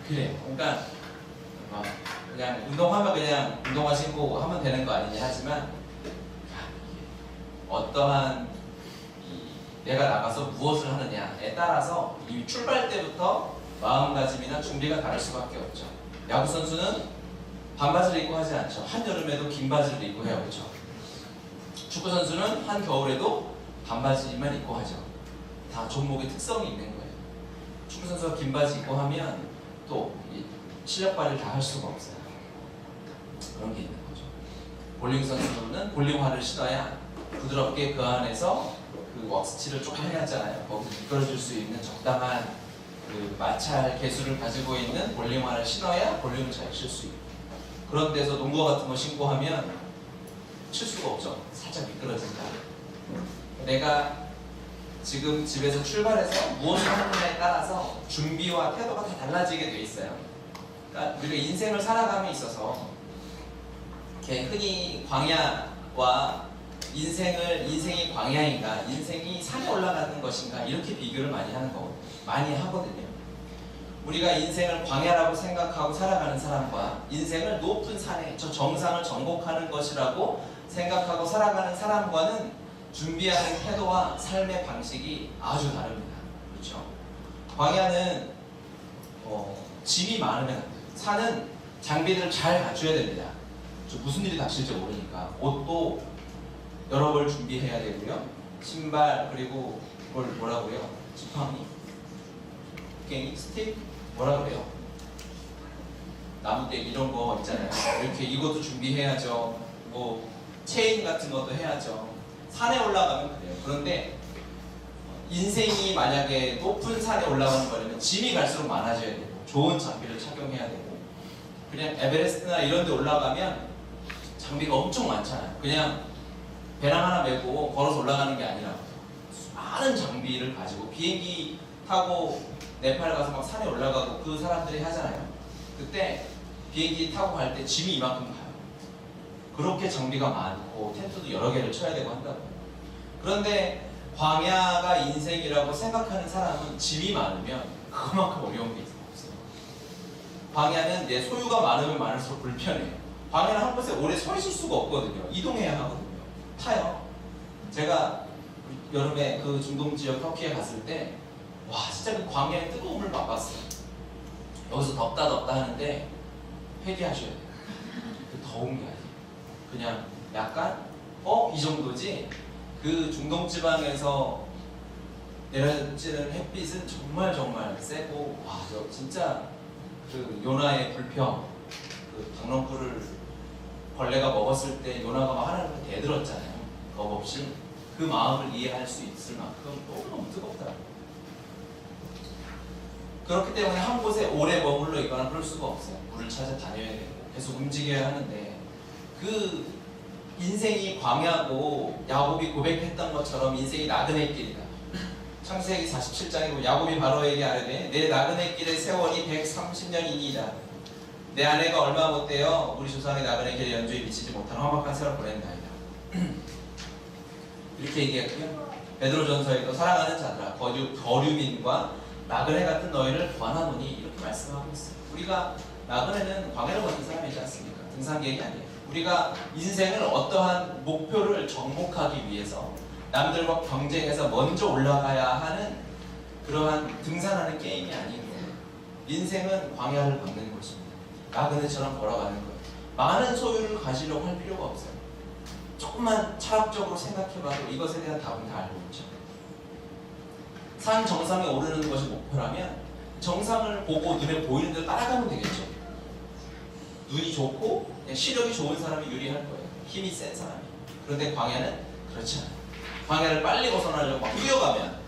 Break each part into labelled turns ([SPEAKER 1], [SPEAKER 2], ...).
[SPEAKER 1] 그래요. 그러니까 그냥 운동하면 그냥 운동화 신고 하면 되는 거 아니냐 하지만 어떠한 내가 나가서 무엇을 하느냐에 따라서 이 출발 때부터 마음가짐이나 준비가 다를 수밖에 없죠. 야구 선수는 반바지를 입고 하지 않죠. 한여름에도 긴 바지를 입고 해요. 그렇죠? 축구 선수는 한겨울에도 반바지만 입고 하죠. 다 종목의 특성이 있는 거예요. 축구 선수가 긴 바지 입고 하면 또 실력 발휘를 다 할 수가 없어요. 그런 게 있는 거죠. 볼링 선수는 볼링화를 신어야 부드럽게 그 안에서 그 왁스칠을 조금 해놨잖아요. 거기서 미끄러질 수 있는 적당한 그 마찰 개수를 가지고 있는 볼링화를 신어야 볼링을 잘 칠 수 있고, 그런 데서 농구 같은 거 신고 하면 칠 수가 없죠. 살짝 미끄러진다. 내가 지금 집에서 출발해서 무엇을 하느냐에 따라서 준비와 태도가 다 달라지게 돼 있어요. 그러니까 우리가 인생을 살아감에 있어서 이렇게 흔히 광야와 인생이 광야인가, 인생이 산에 올라가는 것인가, 이렇게 비교를 많이 하거든요. 우리가 인생을 광야라고 생각하고 살아가는 사람과 인생을 높은 산에 저 정상을 정복하는 것이라고 생각하고 살아가는 사람과는 준비하는 태도와 삶의 방식이 아주 다릅니다. 그렇죠? 광야는 짐이 많으면 안 돼요. 산은 장비들을 잘 갖춰야 됩니다. 무슨 일이 닥칠지 모르니까 옷도 여러 벌 준비해야 되고요. 신발, 그리고 그걸 뭐라고요? 지팡이, 괭이, 스틱, 뭐라 그래요? 나무떼기 이런 거 있잖아요. 이렇게 이것도 준비해야죠. 뭐 체인 같은 것도 해야죠. 산에 올라가면 그래요. 그런데 인생이 만약에 높은 산에 올라가는 거라면 짐이 갈수록 많아져야 되고 좋은 장비를 착용해야 되고, 그냥 에베레스트나 이런 데 올라가면 장비가 엄청 많잖아요. 그냥 배낭 하나 메고 걸어서 올라가는 게 아니라 많은 장비를 가지고 비행기 타고 네팔 가서 막 산에 올라가고 그 사람들이 하잖아요. 그때 비행기 타고 갈 때 짐이 이만큼 가요. 그렇게 장비가 많고 텐트도 여러 개를 쳐야 되고 한다고요. 그런데 광야가 인생이라고 생각하는 사람은 짐이 많으면 그만큼 어려운 게 없어요. 광야는 내 소유가 많으면 많을수록 불편해요. 광야는 한 곳에 오래 서 있을 수가 없거든요. 이동해야 하거든요. 타요. 제가 여름에 그 중동 지역 터키에 갔을 때 와, 진짜 그 광야의 뜨거움을 맛봤어요. 여기서 덥다 하는데 회개하셔야 돼요. 그 더운 게 아니에요. 그냥 약간 이 정도지. 그 중동 지방에서 내려지는 햇빛은 정말 세고, 와, 저 진짜 그 요나의 불평, 그 당렁불을 벌레가 먹었을 때 요나가 막 하나님을 대들었잖아요. 겁 없이. 그 마음을 이해할 수 있을 만큼 너무 뜨겁더라고요. 그렇기 때문에 한 곳에 오래 머물러 있거나 그럴 수가 없어요. 물을 찾아 다녀야 되고 계속 움직여야 하는데, 그 인생이 광야고 야곱이 고백했던 것처럼 인생이 나그네 길이다. 창세기 47장에 야곱이 바로에게 아뢰되 내 나그네 길의 세월이 130년이니이다. 내 아내가 얼마 못되어 우리 조상의 나그네 길에 연주에 미치지 못한 험악한 세월을 보낸다이다. 이렇게 얘기했고요. 베드로전서에도 사랑하는 자들아 거류민과 나그네 같은 너희를 권하노니 이렇게 말씀하고 있어요. 우리가 나그네는 광야를 걷는 사람이지 않습니까? 등산객이 아니에요. 우리가 인생을 어떠한 목표를 정복하기 위해서 남들과 경쟁해서 먼저 올라가야 하는 그러한 등산하는 게임이 아닌 거예요. 인생은 광야를 걷는 것입니다. 나그네처럼 걸어가는 거예요. 많은 소유를 가지려고 할 필요가 없어요. 조금만 철학적으로 생각해봐도 이것에 대한 답은 다 알고 있죠. 산 정상에 오르는 것이 목표라면 정상을 보고 눈에 보이는 대로 따라가면 되겠죠. 눈이 좋고 시력이 좋은 사람이 유리할 거예요. 힘이 센 사람이. 그런데 광야는 그렇지 않아요. 광야를 빨리 벗어나려고 막 뛰어가면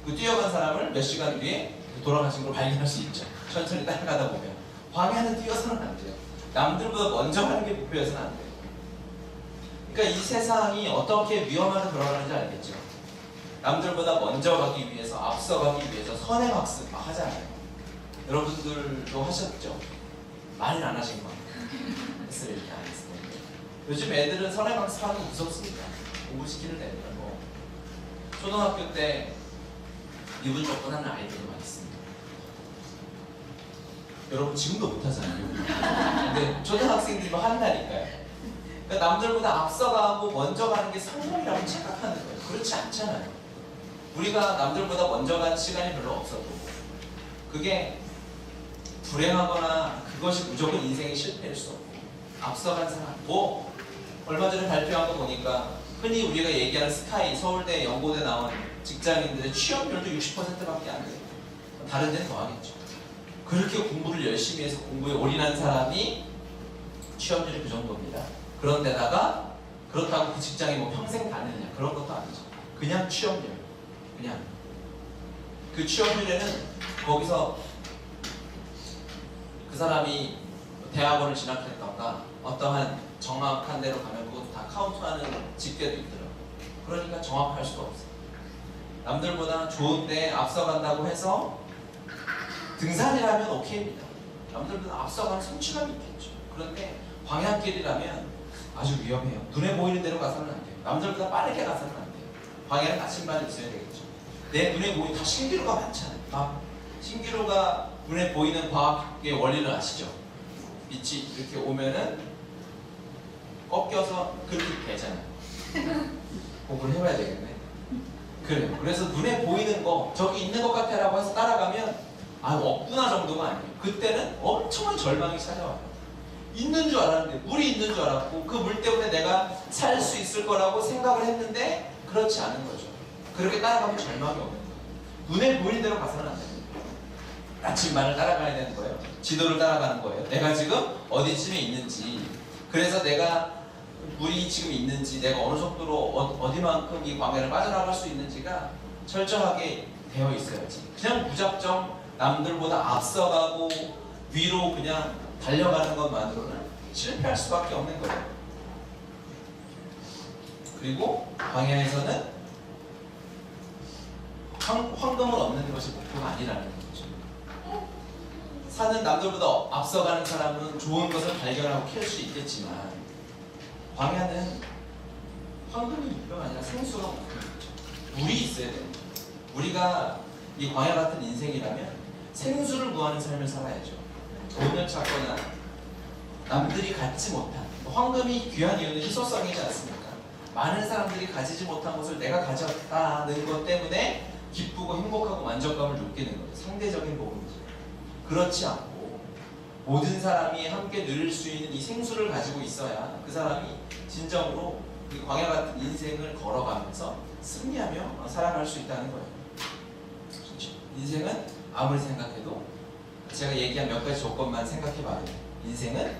[SPEAKER 1] 그 뛰어간 사람을 몇 시간 뒤에 돌아가신 걸 발견할 수 있죠. 천천히 따라가다 보면. 광야는 뛰어서는 안 돼요. 남들보다 먼저 가는 게 목표여서는 안 돼요. 그러니까 이 세상이 어떻게 위험하게 돌아가는지 알겠죠. 남들보다 먼저 가기 위해서, 앞서가기 위해서 선행학습 막 하잖아요. 여러분들도 하셨죠? 많이는 안 하신 것 같아요. 했으면 이렇게 안 했을 텐데. 요즘 애들은 선행학습 하는 거 무섭습니다. 공부시키는 애들은 초등학교 때 이분 조건 하는 아이들이 많이 있습니다. 여러분 지금도 못하잖아요. 근데 초등학생들이 뭐 한다니까요. 그러니까 남들보다 앞서가고 먼저 가는 게 성공이라고 착각하는 거예요. 그렇지 않잖아요. 우리가 남들보다 먼저 간 시간이 별로 없어도 그게 불행하거나 그것이 무조건 인생의 실패일 수 없고, 앞서간 사람, 뭐 얼마 전에 발표한 거 보니까 흔히 우리가 얘기하는 스카이, 서울대, 연고대 나온 직장인들의 취업률도 60%밖에 안 돼요. 다른 데는 더 하겠죠. 그렇게 공부를 열심히 해서 공부에 올인한 사람이 취업률이 그 정도입니다. 그런데다가 그렇다고 그 직장에 뭐 평생 다니느냐, 그런 것도 아니죠. 그냥 취업률, 그냥 그 취업률에는 거기서 그 사람이 대학원을 진학했던가 어떠한 정확한 데로 가면 그것도 다 카운트하는 집계도 있더라고요. 그러니까 정확할 수가 없어요. 남들보다 좋은데 앞서간다고 해서 등산이라면 오케이입니다. 남들보다 앞서가는 성취감이 있겠죠. 그런데 광야길이라면 아주 위험해요. 눈에 보이는 대로 가서는 안 돼요. 남들보다 빠르게 가서는 안 돼요. 광야는 나침반이 있어야 되겠죠. 내 눈에 보이는 다 신기루가 많잖아요. 신기루가 눈에 보이는 과학의 원리를 아시죠? 빛이 이렇게 오면은 꺾여서 그렇게 되잖아요. 공부를 해봐야 되겠네. 그래요. 그래서 눈에 보이는 거 저기 있는 것 같아 라고 해서 따라가면 없구나 정도가 아니에요. 그때는 엄청난 절망이 찾아와요. 있는 줄 알았는데, 물이 있는 줄 알았고 그 물 때문에 내가 살 수 있을 거라고 생각을 했는데 그렇지 않은 거죠. 그렇게 따라가면 절망이 오는 거예요. 눈에 보이는 대로 가서는 안 됩니다. 나침반을 따라가야 되는 거예요. 지도를 따라가는 거예요. 내가 지금 어디쯤에 있는지, 그래서 내가 물이 지금 있는지, 내가 어느 속도로 어디만큼 이 광야를 빠져나갈 수 있는지가 철저하게 되어 있어야지. 그냥 무작정 남들보다 앞서가고 위로 그냥 달려가는 것만으로는 실패할 수밖에 없는 거예요. 그리고 광야에서는 황금을 얻는 것이 목표가 아니라는 거죠. 산은 남들보다 앞서가는 사람은 좋은 것을 발견하고 캘 수 있겠지만 광야는 황금이 목표가 아니라 생수가 목표죠. 물이 있어야 됩니다. 우리가 이 광야 같은 인생이라면 생수를 구하는 삶을 살아야죠. 돈을 찾거나 남들이 갖지 못한, 황금이 귀한 이유는 희소성이지 않습니까? 많은 사람들이 가지지 못한 것을 내가 가졌다는 것 때문에 기쁘고 행복하고 만족감을 느끼는 거예요. 상대적인 복음이죠. 그렇지 않고 모든 사람이 함께 누릴 수 있는 이 생수를 가지고 있어야 그 사람이 진정으로 이 광야 같은 인생을 걸어가면서 승리하며 살아갈 수 있다는 거예요. 인생은 아무리 생각해도, 제가 얘기한 몇 가지 조건만 생각해봐도 인생은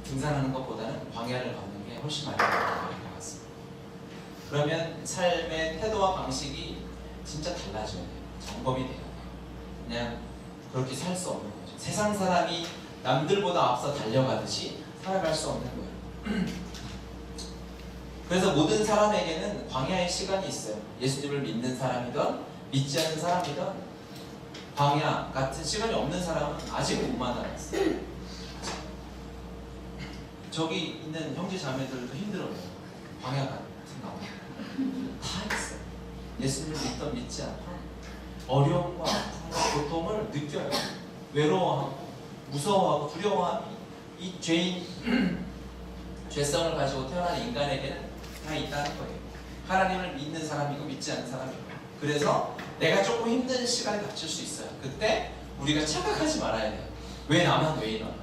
[SPEAKER 1] 등산하는 것보다는 광야를 걷는 게 훨씬 많이 어려울 것 같습니다. 그러면 삶의 태도와 방식이 진짜 달라져야 돼요. 점검이 돼야 돼요. 그냥 그렇게 살 수 없는 거죠. 세상 사람이 남들보다 앞서 달려가듯이 살아갈 수 없는 거예요. 그래서 모든 사람에게는 광야의 시간이 있어요. 예수님을 믿는 사람이든 믿지 않는 사람이든 광야 같은 시간이 없는 사람은 아직 못 만나봤어요. 저기 있는 형제 자매들도 힘들어요. 광야 같은 거 다 있어요. 예수님을 믿던 믿지 않던 어려움과 아픔과 고통을 느껴요. 외로워하고 무서워하고 두려워함이 이 죄인 죄성을 가지고 태어난 인간에게는 다 있다는 거예요. 하나님을 믿는 사람이고 믿지 않는 사람이고. 그래서 내가 조금 힘든 시간이 닥칠 수 있어요. 그때 우리가 착각하지 말아야 돼요. 왜 나만 왜 이러나?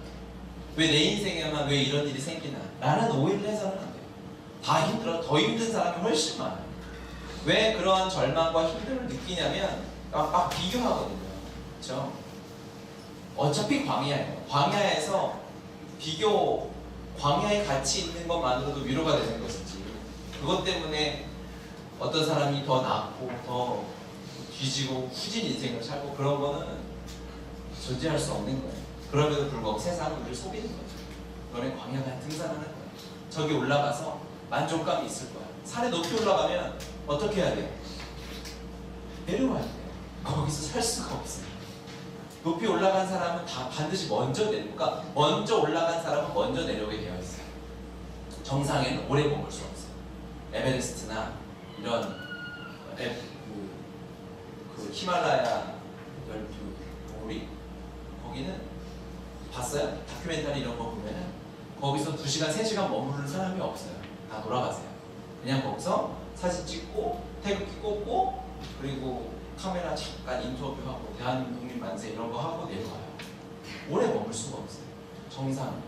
[SPEAKER 1] 왜 내 인생에만 왜 이런 일이 생기나? 라는 오해를 해서는 안 돼요. 다 힘들어. 더 힘든 사람이 훨씬 많아요. 왜 그러한 절망과 힘듦을 느끼냐면 막 비교하거든요. 그렇죠? 어차피 광야예요. 광야에서 광야에 같이 있는 것만으로도 위로가 되는 것이지, 그것 때문에 어떤 사람이 더 낫고 더 뒤지고 후진 인생을 살고 그런 거는 존재할 수 없는 거예요. 그럼에도 불구하고 세상은 우리를 속이는 거죠. 너네 광야가 등산하는 거예요. 저기 올라가서 만족감이 있을 거야. 산에 높이 올라가면 어떻게 해야 돼요? 내려와야 돼요. 거기서 살 수가 없어요. 높이 올라간 사람은 다 반드시 먼저 그러니까 먼저 올라간 사람은 먼저 내려오게 되어 있어요. 정상에는 오래 머물 수 없어요. 에베레스트나 이런 그 히말라야 열두 봉우리 봤어요? 다큐멘터리 이런 거 보면은 거기서 2시간, 3시간 머무르는 사람이 없어요. 다 돌아가세요. 그냥 거기서 사진 찍고 태극기 꽂고 그리고 카메라 잠깐 인터뷰하고 대한민국 만세 이런 거 하고 내려와요. 오래 머물 수가 없어요. 정상,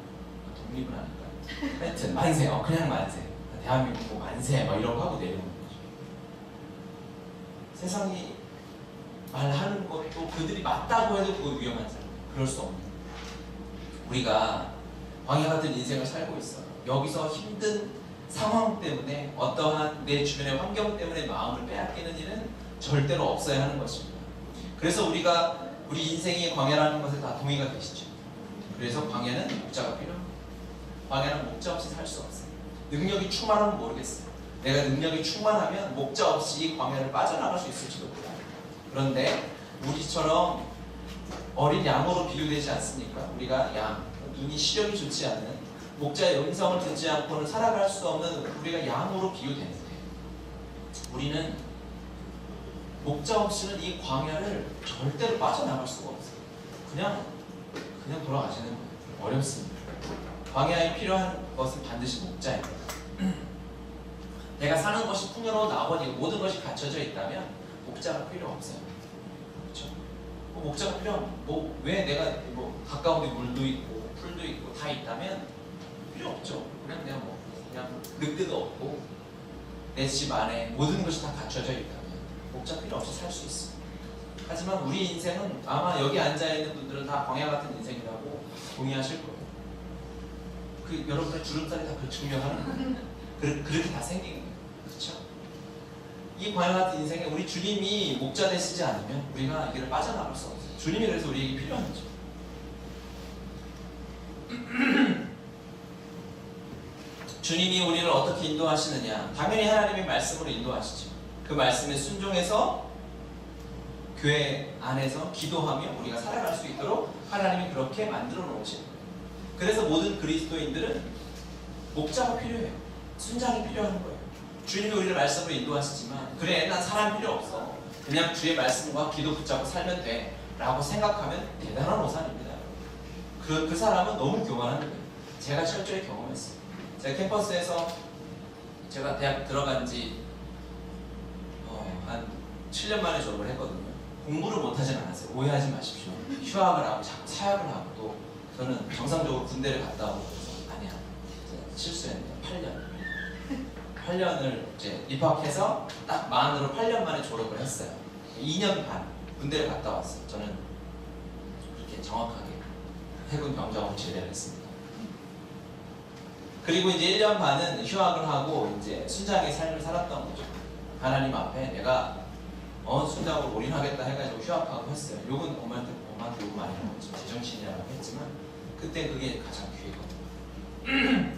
[SPEAKER 1] 독립은 아닐까요? 하여튼 만세, 그냥 만세. 대한민국 만세 막 이런 거 하고 내려오는 거죠. 세상이 말하는 것도 그들이 맞다고 해도 그거 위험한 사람. 그럴 수 없는. 우리가 광야 같은 인생을 살고 있어요. 여기서 힘든 상황 때문에 어떠한 내 주변의 환경 때문에 마음을 빼앗기는 일은 절대로 없어야 하는 것입니다. 그래서 우리가 우리 인생이 광야라는 것에 다 동의가 되시죠. 그래서 광야는 목자가 필요합니다. 광야는 목자 없이 살 수 없어요. 능력이 충만하면 모르겠어요. 내가 능력이 충만하면 목자 없이 이 광야를 빠져나갈 수 있을지도 몰라요. 그런데 우리처럼 어린 양으로 비유되지 않습니까? 우리가 양, 눈이 시력이 좋지 않은 목자의 음성을 듣지 않고는 살아갈 수 없는 우리가 양으로 비유되는데 우리는 목자 없이는 이 광야를 절대로 빠져나갈 수가 없어요. 그냥 돌아가시는 거예요. 어렵습니다. 광야에 필요한 것은 반드시 목자입니다. 내가 사는 것이 풍요로운 낙원이고 모든 것이 갖춰져 있다면 목자가 필요 없어요. 그렇죠? 목자가 필요합니다. 왜 내가 가까운 데 물도 있고 풀도 있고 다 있다면 필요 없죠. 그냥 늑대도 없고 내 집 안에 모든 것이 다 갖춰져 있다면 목자 필요 없이 살 수 있어. 하지만 우리 인생은 아마 여기 앉아있는 분들은 다 광야 같은 인생이라고 동의하실 거예요. 여러분의 주름살이 다 그걸 증명하는 거예요. 그렇게 다 생긴 거예요. 그렇죠? 이 광야 같은 인생에 우리 주님이 목자 되시지 않으면 우리가 이 길을 빠져나갈 수 없어요. 주님이 그래서 우리에게 필요한 거죠. 주님이 우리를 어떻게 인도하시느냐? 당연히 하나님의 말씀으로 인도하시죠. 그 말씀에 순종해서 교회 안에서 기도하며 우리가 살아갈 수 있도록 하나님이 그렇게 만들어 놓으신 거예요. 그래서 모든 그리스도인들은 목자가 필요해요. 순장이 필요한 거예요. 주님이 우리를 말씀으로 인도하시지만 그래 난 사람 필요 없어. 그냥 주의 말씀과 기도 붙잡고 살면 돼 라고 생각하면 대단한 오산입니다. 그 사람은 너무 교만한 거예요. 제가 철저히 경험했어요. 제가 캠퍼스에서 제가 대학 들어간 지 한 7년 만에 졸업을 했거든요. 공부를 못하진 않았어요. 오해하지 마십시오. 휴학을 하고 자꾸 사역을 하고 또 저는 정상적으로 군대를 갔다 오고 그래서 아니야 실수했네요. 8년을 이제 입학해서 딱 만으로 8년 만에 졸업을 했어요. 2년 반 군대를 갔다 왔어요. 저는 그렇게 정확하게 해군 병장으로 제대를 했습니다. 그리고 이제 1년 반은 휴학을 하고 이제 순장의 삶을 살았던 거죠. 하나님 앞에 내가 순장으로 올인하겠다 해가지고 휴학하고 했어요. 욕은 엄마한테 욕 많이 먹었죠. 제정신이라고 했지만 그때 그게 가장 귀했거든요.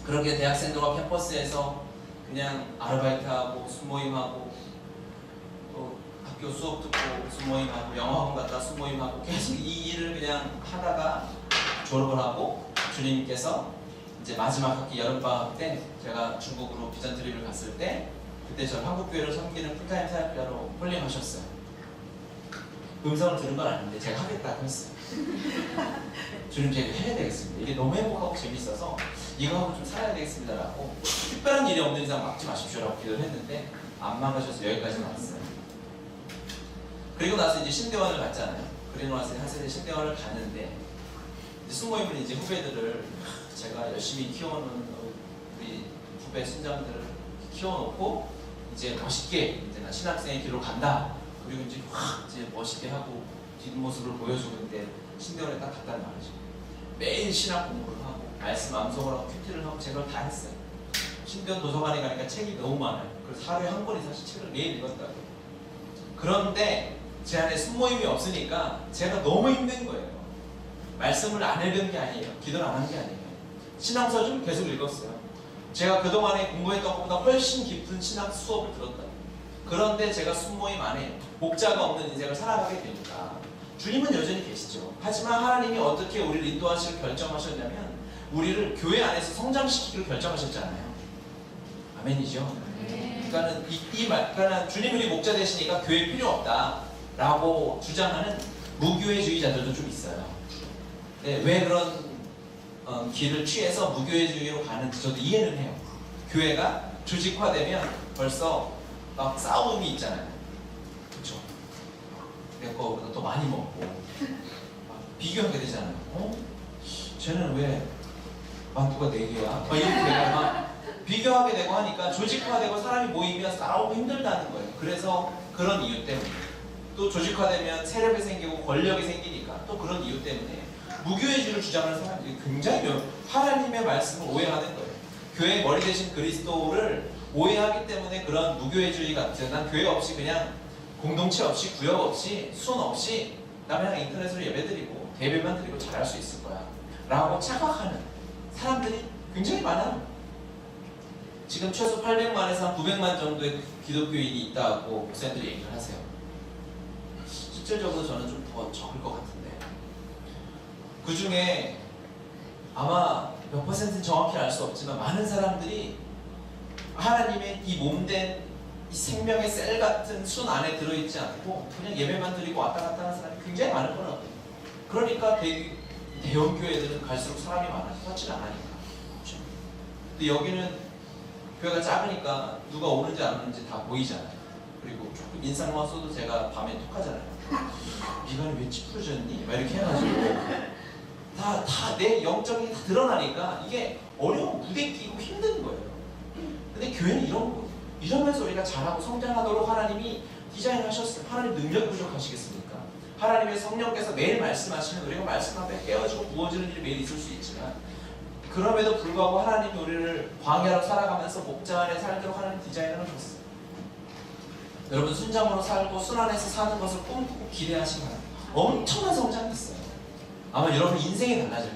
[SPEAKER 1] 그렇게 대학생들과 캠퍼스에서 그냥 아르바이트하고 수모임하고 또 학교 수업 듣고 수모임하고 영어학원 갔다 수모임하고 계속 이 일을 그냥 하다가 졸업을 하고 주님께서 이제 마지막 학기 여름방학 때 제가 중국으로 비전 트립을 갔을 때 그때 저 한국교회를 섬기는 풀타임 사역자로 홀림하셨어요. 음성을 들은 건 아닌데 제가 하겠다고 했어요. 주님 제가 해야 되겠습니다. 이게 너무 행복하고 재밌어서 이거 하고 좀 살아야 되겠습니다라고 특별한 일이 없는 이상 막지 마십시오라고 기도를 했는데 안 막으셔서 여기까지 왔어요. 그리고 나서 이제 신대원을 갔잖아요. 그리고 나서 한 세대 신대원을 갔는데 수모임은 이제 후배들을 제가 열심히 키워놓은 우리 후배 순장들을 키워놓고 이제 멋있게 이제 나 신학생의 길로 간다. 그리고 이제 확 이제 멋있게 하고 뒷모습을 보여주는데 신대원에 딱 갔단 말이죠. 매일 신학 공부를 하고 말씀 암송을 하고 큐티를 하고 제가 다 했어요. 신대원 도서관에 가니까 책이 너무 많아요. 그래서 하루에 한 권 이상씩 책을 매일 읽었다고요. 그런데 제 안에 순모임이 없으니까 제가 너무 힘든 거예요. 말씀을 안 읽은 게 아니에요. 기도를 안 한 게 아니에요. 신앙서적을 계속 읽었어요. 제가 그동안에 공부했던 것보다 훨씬 깊은 신학 수업을 들었다. 그런데 제가 순모임 안에 목자가 없는 인생을 살아가게 되니까 주님은 여전히 계시죠. 하지만 하나님이 어떻게 우리를 인도하시길 결정하셨냐면 우리를 교회 안에서 성장시키기를 결정하셨잖아요. 아멘이죠. 그러니까는 그러니까 주님이 우리 목자 되시니까 교회 필요 없다라고 주장하는 무교회주의자들도 좀 있어요. 네, 왜 그런 길을 취해서 무교회주의로 가는지 저도 이해는 해요. 교회가 조직화되면 벌써 막 싸움이 있잖아요. 그렇죠? 내 거보다 더 많이 먹고 막 비교하게 되잖아요. 쟤는 왜 만두가 4개야? 막 이렇게 되고 막 비교하게 되고 하니까 조직화되고 사람이 모이면 싸우고 힘들다는 거예요. 그래서 그런 이유 때문에 또 조직화되면 세력이 생기고 권력이 생기니까 또 그런 이유 때문에 무교회주의를 주장하는 사람들이 굉장히 하나님의 말씀을 오해하는 거예요. 교회의 머리 대신 그리스도를 오해하기 때문에 그런 무교회주의 같은, 난 교회 없이 그냥 공동체 없이 구역 없이 순 없이 나 그냥 인터넷으로 예배드리고 예배만 드리고 잘할 수 있을 거야 라고 착각하는 사람들이 굉장히 많아요. 지금 최소 800만에서 한 900만 정도의 기독교인이 있다고 목사님들이 얘기를 하세요. 실질적으로 저는 좀 더 적을 것 같은데 그 중에 아마 몇 퍼센트는 정확히 알 수 없지만 많은 사람들이 하나님의 이 몸된 이 생명의 셀 같은 순 안에 들어있지 않고 그냥 예배만 드리고 왔다 갔다 하는 사람이 굉장히 많을 거라고요. 그러니까 대형 교회들은 갈수록 사람이 많아서 터치를 안 하니까. 그렇죠? 근데 여기는 교회가 작으니까 누가 오는지 안 오는지 다 보이잖아요. 그리고 조금 인상만 써도 제가 밤에 톡하잖아요. 미간이 왜 찌푸러졌니? 막 이렇게 해가지고 다 내 영적인 게 다 드러나니까 이게 어려운 무대 끼고 힘든 거예요. 근데 교회는 이런 거예요. 이러면서 우리가 잘하고 성장하도록 하나님이 디자인하셨어요. 하나님 능력 부족하시겠습니까? 하나님의 성령께서 매일 말씀하시면 우리가 말씀 앞에 깨어지고 부어지는 일이 매일 있을 수 있지만 그럼에도 불구하고 하나님이 우리를 광야로 살아가면서 목자 안에 살도록 하나님 디자인을 하셨어요. 여러분 순장으로 살고 순안에서 사는 것을 꿈꾸고 기대하시면 엄청난 성장이 있어요. 아마 여러분 인생이 달라질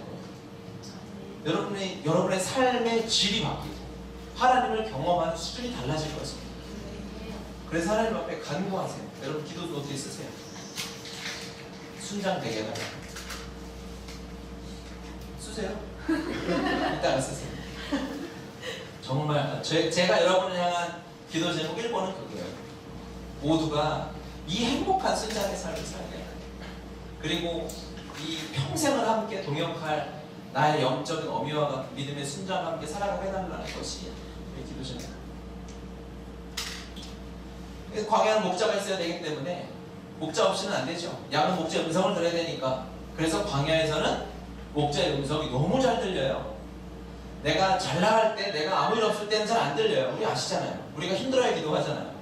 [SPEAKER 1] 거예요. 여러분의 삶의 질이 바뀌고 하나님을 경험하는 수준이 달라질 것입니다. 그래서 하나님 앞에 간구하세요. 여러분 기도 노트에 쓰세요. 순장 되게 해달라고. 쓰세요. 이따가 쓰세요. 정말 제가 여러분을 향한 기도 제목 1번은 그거예요. 모두가 이 행복한 순장의 삶을 살게 해요. 그리고 이 평생을 함께 동역할 나의 영적인 어미와 같은 믿음의 순장과 함께 살아가게 해달라는 것이 우리 기도 제목입니다. 광야는 목자가 있어야 되기 때문에 목자 없이는 안 되죠. 양은 목자의 음성을 들어야 되니까. 그래서 광야에서는 목자의 음성이 너무 잘 들려요. 내가 잘 나갈 때, 내가 아무 일 없을 때는 잘 안 들려요. 우리 아시잖아요. 우리가 힘들어야 기도하잖아요.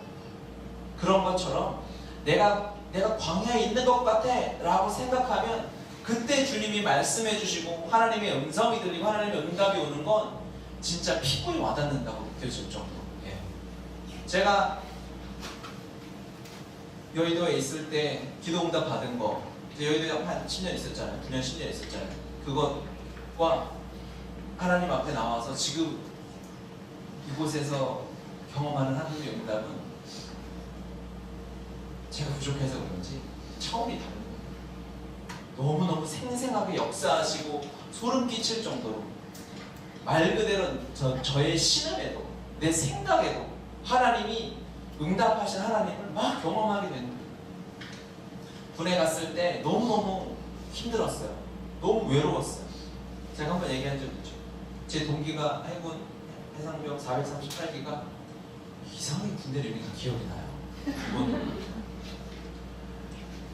[SPEAKER 1] 그런 것처럼 내가 광야에 있는 것 같아 라고 생각하면 그때 주님이 말씀해 주시고 하나님의 음성이 들리고 하나님의 응답이 오는 건 진짜 피부에 와닿는다고 느껴질 정도로. 예. 제가 여의도에 있을 때 기도 응답 받은 거, 여의도에 한 10년 있었잖아요. 9년 10년 있었잖아요. 그것과 하나님 앞에 나와서 지금 이곳에서 경험하는 하나님의 응답은 제가 부족해서 그런지 처음이 다른 거예요. 너무너무 생생하게 역사하시고 소름 끼칠 정도로 말 그대로 저의 신음에도 내 생각에도 하나님이 응답하신 하나님을 막 경험하게 되는 거예요. 군에 갔을 때 너무너무 힘들었어요. 너무 외로웠어요. 제가 한번 얘기한 적 있죠. 제 동기가 해군 해상병 438기가 이상하게 군대를 이렇게 기억이 나요.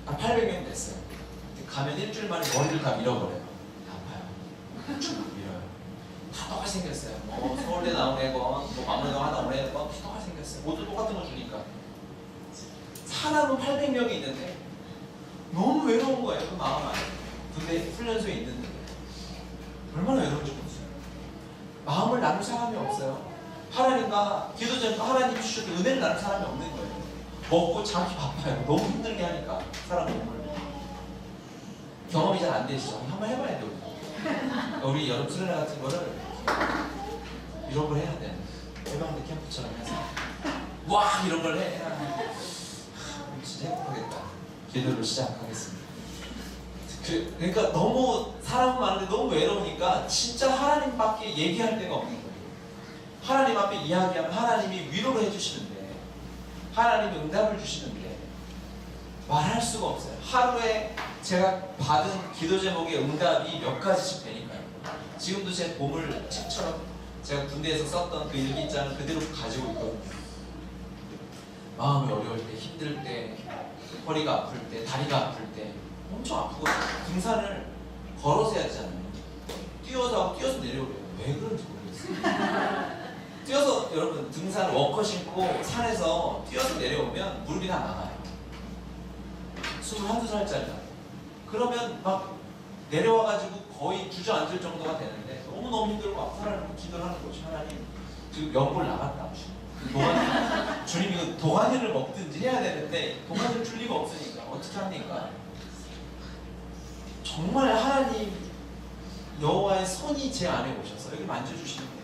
[SPEAKER 1] 800명 됐어요. 가면 일주일 만에 머리를 다 밀어버려요. 아파요. 쭉 밀어요. 다 똑같이 생겼어요. 서울대 나온 애건, 마무리가 하나 온 애건 다 똑같이 생겼어요. 모두 똑같은 거 주니까. 사람은 800명이 있는데 너무 외로운 거예요. 그 마음 안에. 근데 훈련소에 있는데 얼마나 외로운지 모르겠어요. 마음을 나눌 사람이 없어요. 하나님과 기도 전에 하나님이 주셨던 은혜를 나눌 사람이 없는 거예요. 먹고 자기 바빠요. 너무 힘들게 하니까 사람 몸을. 경험이 잘 안 되시죠? 한번 해봐야 돼요. 우리 여름 수련회 같은 거를 이런 걸 해야 돼. 해방대 캠프처럼 해서 와 이런 걸 해. 진짜 행복하겠다. 기도를 시작하겠습니다. 그러니까 너무 사람은 많은데 너무 외로우니까 진짜 하나님밖에 얘기할 데가 없는 거예요. 하나님 앞에 이야기하면 하나님이 위로를 해주시는데 하나님이 응답을 주시는데 말할 수가 없어요. 하루에 제가 받은 기도 제목의 응답이 몇 가지씩 되니까요. 지금도 제 보물 책처럼 제가 군대에서 썼던 그 일기장을 그대로 가지고 있거든요. 마음이 어려울 때, 힘들 때, 허리가 아플 때, 다리가 아플 때 엄청 아프거든요. 등산을 걸어서 해야 되잖아요. 뛰어서 하고 뛰어서 내려오래요. 왜 그런지 모르겠어요. 뛰어서, 여러분 등산 워커 신고 산에서 뛰어서 내려오면 무릎이 다 나가요. 21~22살짜리가. 그러면 막 내려와가지고 거의 주저앉을 정도가 되는데 너무너무 힘들고 하나님 기도를 하는 거죠. 하나님 지금 연골 나갔다. 주님 이거 도가니를 먹든지 해야 되는데 도가니를 줄 리가 없으니까 어떻게 합니까? 정말 하나님 여호와의 손이 제 안에 오셔서 여기 만져주시는 거예요.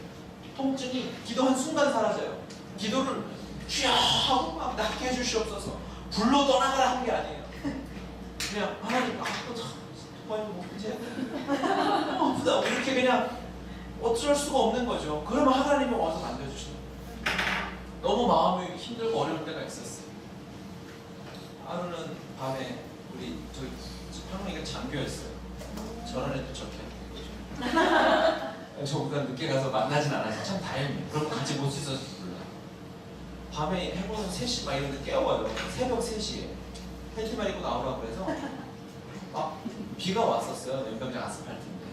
[SPEAKER 1] 통증이 기도한 순간 사라져요. 기도를 쥐야 하고 막 낫게 해주시옵소서 불로 떠나가라 한 게 아니에요. 그냥 하나님 도가니 먹든지 해야 돼. 아프다 이렇게 그냥 어쩔 수가 없는 거죠. 그러면 하나님이 와서 만져주시는 거예요. 너무 마음이 힘들고 어려울 때가 있었어요. 하루는 밤에 우리 저희 할머니가 장교였어요. 저런 애도 저렇게 저보다 늦게 가서 만나진 않아서 참 다행이에요. 그럼 같이 못 있었을지 몰라요. 밤에 해보는 3시 막 이런데 깨워요. 새벽 3시에 팬티만 입고 나오라고 해서 막 비가 왔었어요. 연병장 아스팔트인데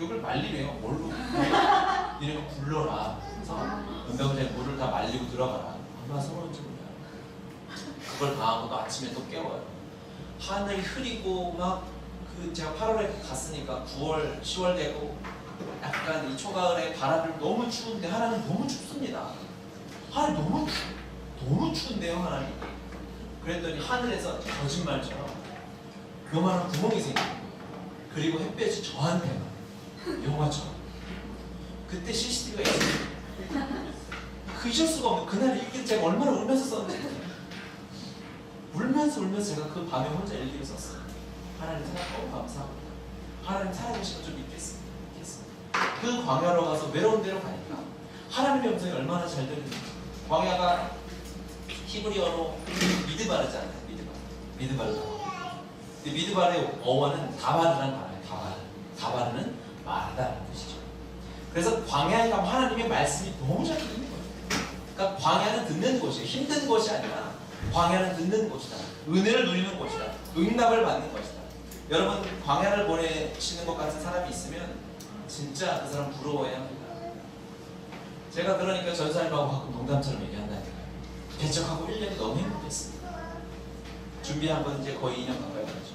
[SPEAKER 1] 이걸 말리래요. 뭘로? 이래가 불러라. 그래서 연병장에 물을 다 말리고 들어가라. 얼마나 서러운지 몰라요. 그걸 당하고 또 아침에 또 깨워요. 하늘이 흐리고 막 제가 8월에 갔으니까 9월, 10월 되고 약간 이 초가을에 바람이 너무 추운데 하나님 너무 춥습니다. 하나님 너무 추운데요 하나님. 그랬더니 하늘에서 거짓말처럼 요만한 구멍이 생긴 거예요. 그리고 햇볕이 저한테만 영화처럼. 그때 CCTV가 있어요. 잊을 수가 없는 그날 일기를 제가 얼마나 울면서 썼는지. 울면서 제가 그 밤에 혼자 일기를 썼어요. 하나님 생각 너무 감사합니다. 하나님 살아계시면 좀 믿겠습니다. 그 광야로 가서 외로운 데로 가니까 하나님의 음성이 얼마나 잘 들리는지. 광야가 히브리어로 미드바르잖아요. 미드바르. 미드바르의 어원은 다바르라는 단어예요. 다바르는 말하다라는 뜻이죠. 그래서 광야에 가면 하나님의 말씀이 너무 잘 들리는 거예요. 그러니까 광야는 듣는 곳이에요. 힘든 곳이 아니라 광야는 듣는 곳이다. 은혜를 누리는 곳이다. 응답을 받는 것이다. 여러분 광야를 보내시는 것 같은 사람이 있으면 진짜 그 사람 부러워해야 합니다. 제가 그러니까 전사님하고 가끔 농담처럼 얘기한다니까요. 개척하고 1년이 너무 행복했습니다. 준비한 건 이제 거의 2년 가까이 됐죠.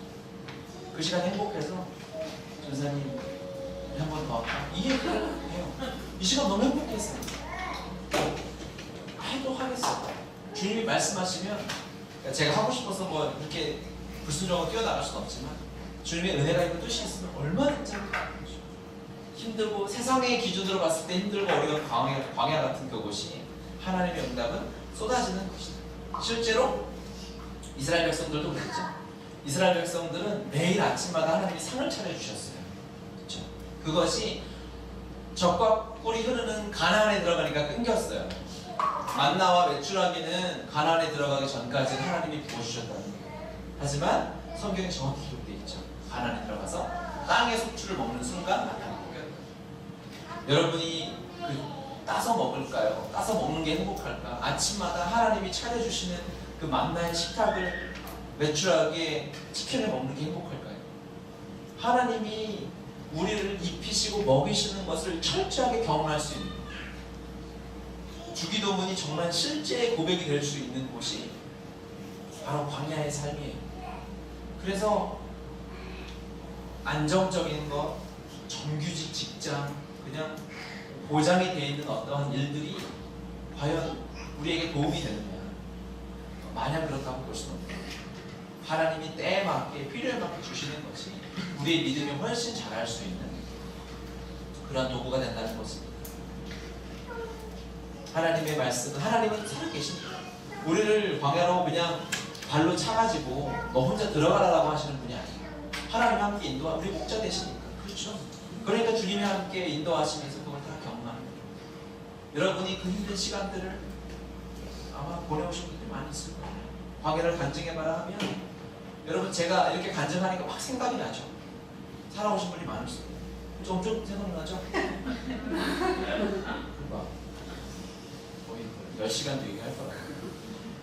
[SPEAKER 1] 그 시간 행복해서 전사님 한 번 더 이 얘기를 해요. 이 시간 너무 행복했어요. 해도 하겠어요. 주님이 말씀하시면 제가 하고 싶어서 뭐 이렇게 불순종하고 뛰어나갈 수는 없지만 주님의 은혜가 있고 뜻이 있으면 얼마든지 하는 거죠. 힘들고 세상의 기준으로 봤을 때 힘들고 어려운 광야 같은 그곳이 하나님의 응답은 쏟아지는 것이다. 실제로 이스라엘 백성들도 그랬죠. 이스라엘 백성들은 매일 아침마다 하나님이 상을 차려주셨어요. 그렇죠? 그것이 적과 꿀이 흐르는 가나안에 들어가니까 끊겼어요. 만나와 메추라기는 가나안에 들어가기 전까지는 하나님이 부어주셨다는 거예요. 하지만 성경에 정확히 기록되어 있죠. 가나안에 들어가서 땅의 속주를 먹는 순간 만나가 끊겨요. 여러분이 따서 먹을까요? 따서 먹는 게 행복할까? 아침마다 하나님이 차려주시는 그 만나의 식탁을 메추라기에 치킨을 먹는 게 행복할까요? 하나님이 우리를 입히시고 먹이시는 것을 철저하게 경험할 수 있는 주기도문이 정말 실제의 고백이 될 수 있는 곳이 바로 광야의 삶이에요. 그래서 안정적인 것, 정규직 직장, 그냥 보장이 되어 있는 어떠한 일들이 과연 우리에게 도움이 되느냐? 마냥 그렇다고 볼 수는 없어요. 하나님이 때에 맞게 필요에 맞게 주시는 것이 우리의 믿음이 훨씬 잘할 수 있는 그런 도구가 된다는 것입니다. 하나님의 말씀은 하나님은 살아계십니다. 우리를 광야로 그냥 발로 차가지고 너 혼자 들어가라고 하시는 분이 아니에요. 하나님 함께 인도하 우리 목자 되시니까. 그렇죠. 그러니까 주님이 함께 인도하시면서 그걸 다 경험합니다. 여러분이 그 힘든 시간들을 아마 보내오신 분들이 많이 있을 거예요. 광야를 간증해봐라 하면 여러분 제가 이렇게 간증하니까 막 생각이 나죠. 살아오신 분이 많으시죠. 좀 생각나죠? 막 거의 10시간도 얘기할 거라고.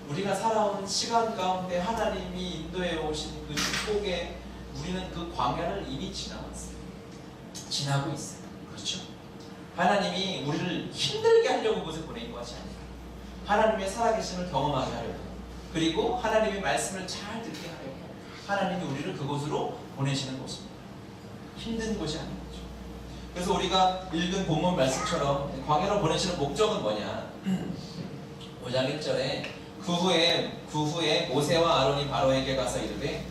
[SPEAKER 1] 우리가 살아온 시간 가운데 하나님이 인도해 오신 그 축복에 우리는 그 광야를 이미 지나왔어요. 지나고 있어요. 그렇죠? 하나님이 우리를 힘들게 하려고 그곳에 보낸 것이 아니라 하나님의 살아계심을 경험하게 하려고, 그리고 하나님의 말씀을 잘 듣게 하려고 하나님이 우리를 그곳으로 보내시는 곳입니다. 힘든 곳이 아닌 거죠. 그래서 우리가 읽은 본문 말씀처럼 광야로 보내시는 목적은 뭐냐? 5장 1절에 그 후에 모세와 아론이 바로에게 가서 이르되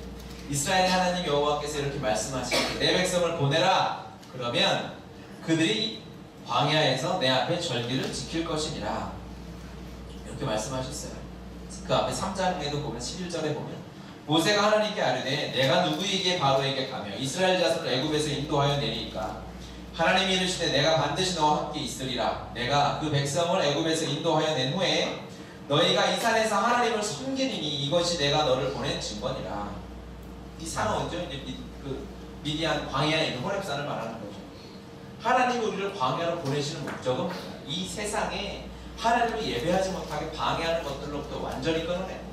[SPEAKER 1] 이스라엘 하나님 여호와께서 이렇게 말씀하시되 내 백성을 보내라. 그러면 그들이 광야에서 내 앞에 절기를 지킬 것이니라. 이렇게 말씀하셨어요. 그 앞에 3장에도 보면 11절에 보면 모세가 하나님께 아뢰되 내가 누구에게 바로에게 가며 이스라엘 자손을 애굽에서 인도하여 내리니까 하나님이 이르시되 내가 반드시 너와 함께 있으리라. 내가 그 백성을 애굽에서 인도하여 낸 후에 너희가 이 산에서 하나님을 섬기리니 이것이 내가 너를 보낸 증거니라. 이 산은 어디죠? 이제 그 미디안 광야에 있는 호렙산을 말하는 거죠. 하나님이 우리를 광야로 보내시는 목적은 뭐냐? 이 세상에 하나님을 예배하지 못하게 방해하는 것들로부터 완전히 끊어내고,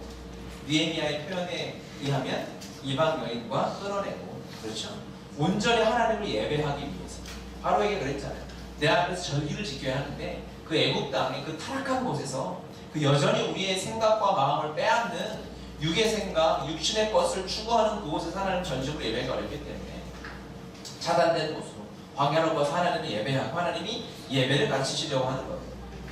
[SPEAKER 1] 느헤미야의 표현에 의하면 이방 여인과 끊어내고, 그렇죠? 온전히 하나님을 예배하기 위해서. 바로에게 그랬잖아요. 내 앞에서 절기를 지켜야 하는데 그 애굽 땅의 그 타락한 곳에서 그 여전히 우리의 생각과 마음을 빼앗는 육의 생각, 육신의 것을 추구하는 그곳에서 하나님 전심으로 예배가 어렵기 때문에 차단된 곳으로 광야로 가서 하나님을 예배하고 하나님이 예배를 가르치시려고 하는 거예요.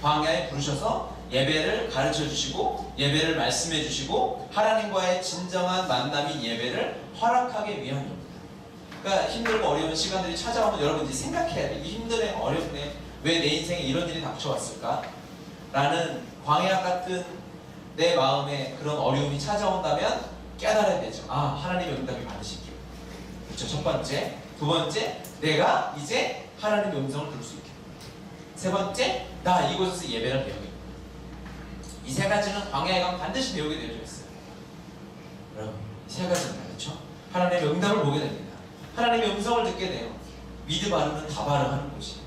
[SPEAKER 1] 광야에 부르셔서 예배를 가르쳐 주시고 예배를 말씀해 주시고 하나님과의 진정한 만남인 예배를 허락하기 위함입니다. 그러니까 힘들고 어려운 시간들이 찾아오면 여러분들이 생각해야 돼. 이 힘드네, 어렵네, 왜 내 인생에 이런 일이 닥쳐왔을까? 라는 광야 같은 내 마음에 그런 어려움이 찾아온다면 깨달아야 되죠. 아, 하나님의 응답이 반드시 있기로. 그렇죠. 첫 번째. 두 번째, 내가 이제 하나님의 음성을 들을 수 있게. 세 번째, 나 이곳에서 예배를 배우게. 이 세 가지는 광야에 가면 반드시 배우게 되어져 있어요. 여러분, 이 세 가지는 그렇죠. 하나님의 응답을 보게 됩니다. 하나님의 음성을 듣게 돼요. 미드 바르는 다바르 하는 곳이에요.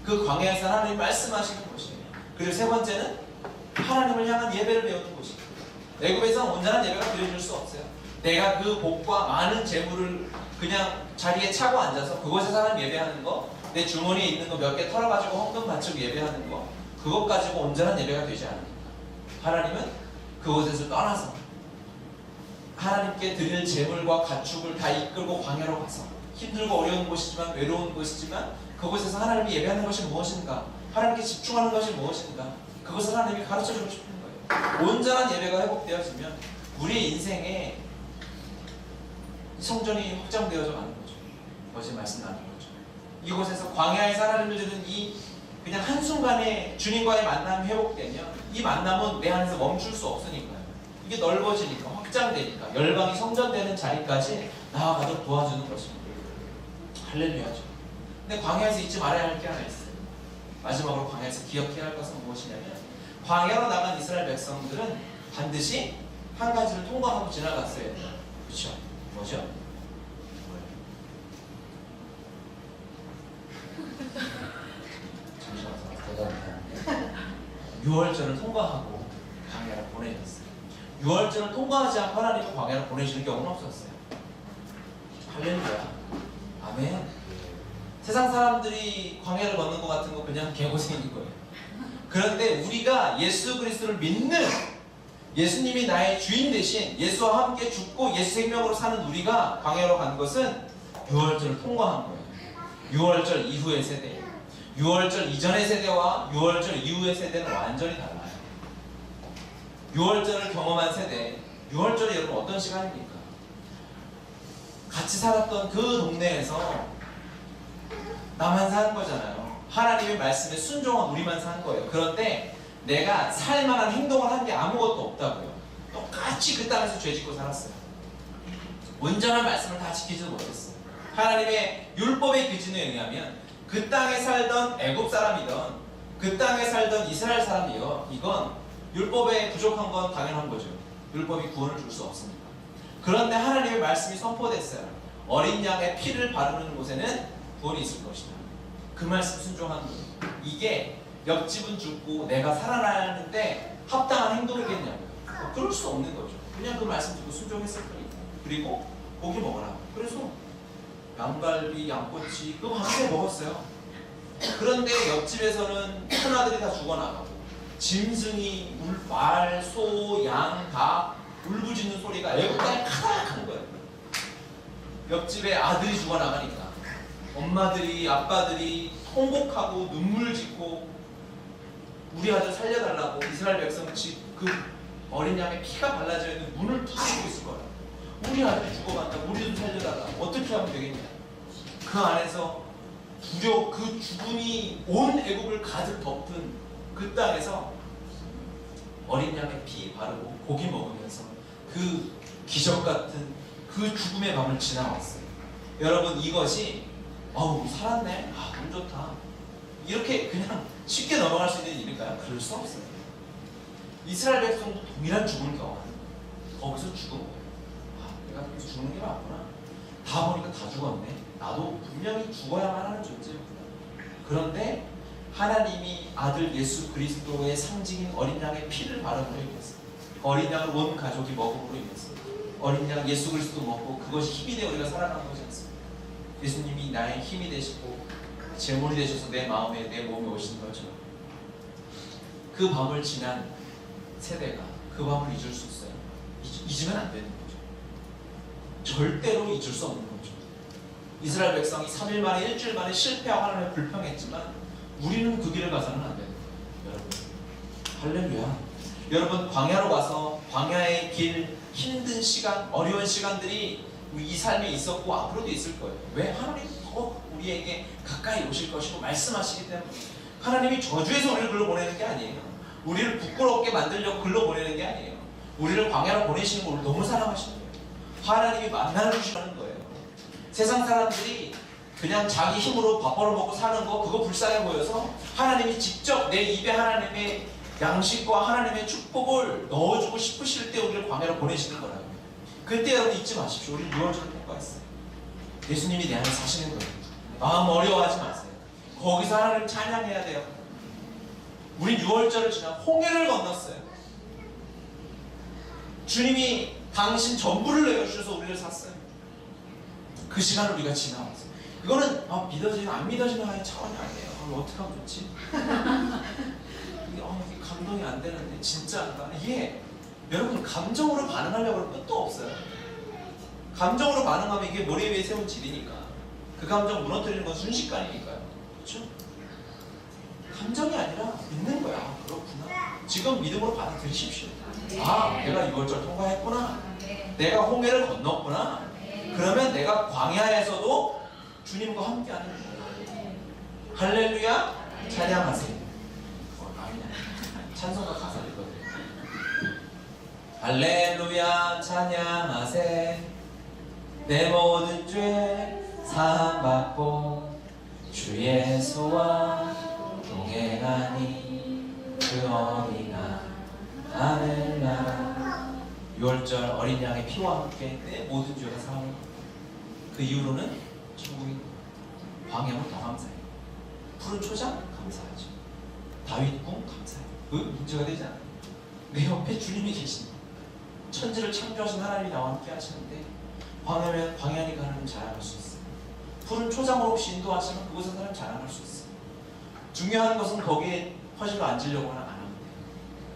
[SPEAKER 1] 그 광야에서 하나님이 말씀하시는 곳이에요. 그리고 세 번째는 하나님을 향한 예배를 배우는 곳이에요. 애굽에서는 온전한 예배가 드려질 수 없어요. 내가 그 복과 많은 재물을 그냥 자리에 차고 앉아서 그곳에서 하나님 예배하는 거, 내 주머니에 있는 거 몇 개 털어가지고 헌금 바치고 예배하는 거, 그것 가지고 온전한 예배가 되지 않습니다. 하나님은 그곳에서 떠나서 하나님께 드릴 재물과 가축을 다 이끌고 광야로 가서 힘들고 어려운 곳이지만 외로운 곳이지만 그곳에서 하나님이 예배하는 것이 무엇인가, 하나님께 집중하는 것이 무엇인가, 그것을 하나님이 가르쳐주고 싶은 거예요. 온전한 예배가 회복되어지면 우리의 인생에 성전이 확장되어져 가는 거죠. 어제 말씀 나눈 거죠. 이곳에서 광야에서 하나님을 들은 이 그냥 한순간에 주님과의 만남이 회복되면 이 만남은 내 안에서 멈출 수 없으니까요. 이게 넓어지니까, 확장되니까 열방이 성전되는 자리까지 나아가도록 도와주는 것입니다. 할렐루야죠. 근데 광야에서 잊지 말아야 할 게 하나 있어요. 마지막으로 광야에서 기억해야 할 것은 무엇이냐면, 광야로 나간 이스라엘 백성들은 반드시 한 가지를 통과하고 지나갔어야 돼요. 그렇죠? 뭐죠? 뭐예요? 잠시만요. 6월절을 통과하고 광야를 보내셨어요. 6월절을 통과하지 않고 하나님은 광야를 보내시는 경우는 없었어요. 할렐루야. 아멘. 세상 사람들이 광야를 걷는 것 같은 거 그냥 개고생인 거예요. 그런데 우리가 예수 그리스도를 믿는, 예수님이 나의 주인 대신 예수와 함께 죽고 예수 생명으로 사는 우리가 광야로 간 것은 6월절을 통과한 거예요. 6월절 이후의 세대, 6월절 이전의 세대와 6월절 이후의 세대는 완전히 달라요. 6월절을 경험한 세대, 6월절이 여러분 어떤 시간입니까? 같이 살았던 그 동네에서 나만 사는 거잖아요. 하나님의 말씀에 순종한 우리만 산 거예요. 그런데 내가 살만한 행동을 한 게 아무것도 없다고요. 똑같이 그 땅에서 죄 짓고 살았어요. 온전한 말씀을 다 지키지도 못했어요. 하나님의 율법의 기준에 의하면 그 땅에 살던 애굽 사람이던 그 땅에 살던 이스라엘 사람이요, 이건 율법에 부족한 건 당연한 거죠. 율법이 구원을 줄 수 없습니다. 그런데 하나님의 말씀이 선포됐어요. 어린 양의 피를 바르는 곳에는 구원이 있을 것이다. 그 말씀 순종하는 거예요. 이게 옆집은 죽고 내가 살아나는데 합당한 행동이겠냐고요. 그럴 수 없는 거죠. 그냥 그 말씀 듣고 순종했을 뿐이다. 그리고 고기 먹어라. 그래서 양갈비, 양꼬치 그거 밤새 먹었어요. 그런데 옆집에서는 큰아들이 다 죽어나가고 짐승이 말, 소, 양 다 울부짖는 소리가 애국가에 카닥한 거예요. 옆집에 아들이 죽어나가니까 엄마들이, 아빠들이 통곡하고 눈물 짓고 우리 아들 살려달라고 이스라엘 백성은 그 어린 양의 피가 발라져 있는 문을 두드리고 있을 거예요. 우리 아들이 죽어간다. 우리 좀 살려달라. 어떻게 하면 되겠냐. 그 안에서 그 죽음이 온 애국을 가득 덮은 그 땅에서 어린 양의 피 바르고 고기 먹으면서 그 기적 같은 그 죽음의 밤을 지나왔어요. 여러분 이것이 살았네. 너무 좋다. 이렇게 그냥 쉽게 넘어갈 수 있는 일일까요? 그럴 수 없어요. 이스라엘 백성도 동일한 죽음을 경험하는 거예요. 거기서 죽은 거예요. 내가 여기서 죽는 게 맞구나. 다 보니까 다 죽었네. 나도 분명히 죽어야만 하는 존재였구나. 그런데 하나님이 아들 예수 그리스도의 상징인 어린 양의 피를 바름으로 인해서 어린 양을 온 가족이 먹음으로 인해서 어린 양 예수 그리스도 먹고 그것이 힘이 되어 우리가 살아난 거지 않습니까? 예수님이 나의 힘이 되시고 제물이 되셔서 내 마음에 내 몸에 오신 거죠. 그 밤을 지난 세대가 그 밤을 잊을 수 있어요? 잊으면 안 되는 거죠. 절대로 잊을 수 없는 거죠. 이스라엘 백성이 3일 만에 일주일 만에 실패하고 하나님을 불평했지만 우리는 그 길을 가서는 안 돼요. 여러분 할렐루야. 여러분 광야로 가서 광야의 길 힘든 시간 어려운 시간들이 이 삶에 있었고 앞으로도 있을 거예요. 왜? 하나님이 더 우리에게 가까이 오실 것이고 말씀하시기 때문에. 하나님이 저주해서 우리를 글로 보내는 게 아니에요. 우리를 부끄럽게 만들려고 글로 보내는 게 아니에요. 우리를 광야로 보내시는 걸 너무 사랑하시는 거예요. 하나님이 만나주시는 거예요. 세상 사람들이 그냥 자기 힘으로 밥 벌어먹고 사는 거 그거 불쌍해 보여서 하나님이 직접 내 입에 하나님의 양식과 하나님의 축복을 넣어주고 싶으실 때 우리를 광야로 보내시는 거라고요. 그때 여러분 잊지 마십시오. 우리 6월절을 통과했어요. 예수님이 내 안에 사시는 거예요. 마음 어려워하지 마세요. 거기서 하나님을 찬양해야 돼요. 우리 6월절을 지나 홍해를 건넜어요. 주님이 당신 전부를 내어주셔서 우리를 샀어요. 그 시간을 우리가 지나왔어요. 이거는 믿어지는 안 믿어지는 하나의 차원이 아니에요. 어떻게 하면 좋지? 이게 감동이 안 되는데 진짜인가? 이게 여러분 감정으로 반응하려고 하면 끝도 없어요. 감정으로 반응하면 이게 머리 위에 세운 질이니까 그 감정 무너뜨리는 건 순식간이니까요. 그렇죠? 감정이 아니라 믿는 거야. 그렇구나. 지금 믿음으로 받아들이십시오. 내가 6월절 통과했구나. 내가 홍해를 건넜구나. 그러면 내가 광야에서도 주님과 함께하는 거예요. 할렐루야. 찬양하세요. 찬송가 가사를 읽어드려요. 할렐루야 찬양하세. 내 모든 죄 사함받고 주 예수와 동행하니 그 어린아 하늘나라. 6월절 어린 양의 피와 함께 내 모든 죄가 사함을 받고 그 이후로는 천국이 광야는 더 감사해요. 푸른 초장 감사하죠. 다윗 궁 감사해요. 그 문제가 되지 않아요. 내 옆에 주님이 계십니다. 천지를 창조하신 하나님이 나와 함께 하시는데 광야면 광야니까 하나님 자랑할 수 있어요. 푸른 초장으로 혹시 인도하시면 그곳에서 하나님 자랑할 수 있어요. 중요한 것은 거기에 퍼질러 앉으려고는 안 하면 돼요.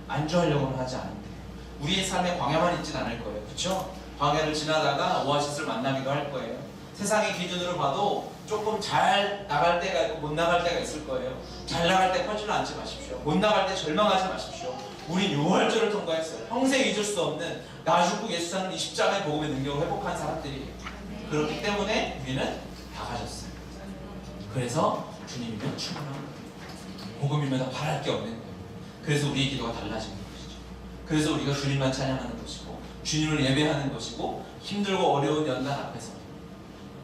[SPEAKER 1] 안주하려고는 하지 않으면 돼요. 우리의 삶에 광야만 있진 않을 거예요. 그렇죠? 광야를 지나다가 오아시스를 만나기도 할 거예요. 세상의 기준으로 봐도 조금 잘 나갈 때가 있고 못 나갈 때가 있을 거예요. 잘 나갈 때 퍼질러 앉지 마십시오. 못 나갈 때 절망하지 마십시오. 우리 6월절을 통과했어요. 평생 잊을 수 없는 나 죽고 예수 사는 이 십자가의 복음의 능력을 회복한 사람들이에요. 그렇기 때문에 우리는 다 가졌어요. 그래서 주님이면 충분한 거예요. 복음이면 다 바랄 게 없는 거예요. 그래서 우리의 기도가 달라지는 것이죠. 그래서 우리가 주님만 찬양하는 것이고 주님을 예배하는 것이고 힘들고 어려운 연단 앞에서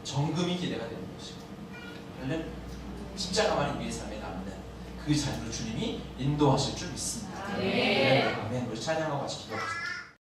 [SPEAKER 1] 정금이 기대가 되는 것이고 할렐루야. 십자가만이 우리의 삶에 남는 그 자리로 주님이 인도하실 줄 믿습니다. 아멘. 우리 찬양하고 같이 기도합시다.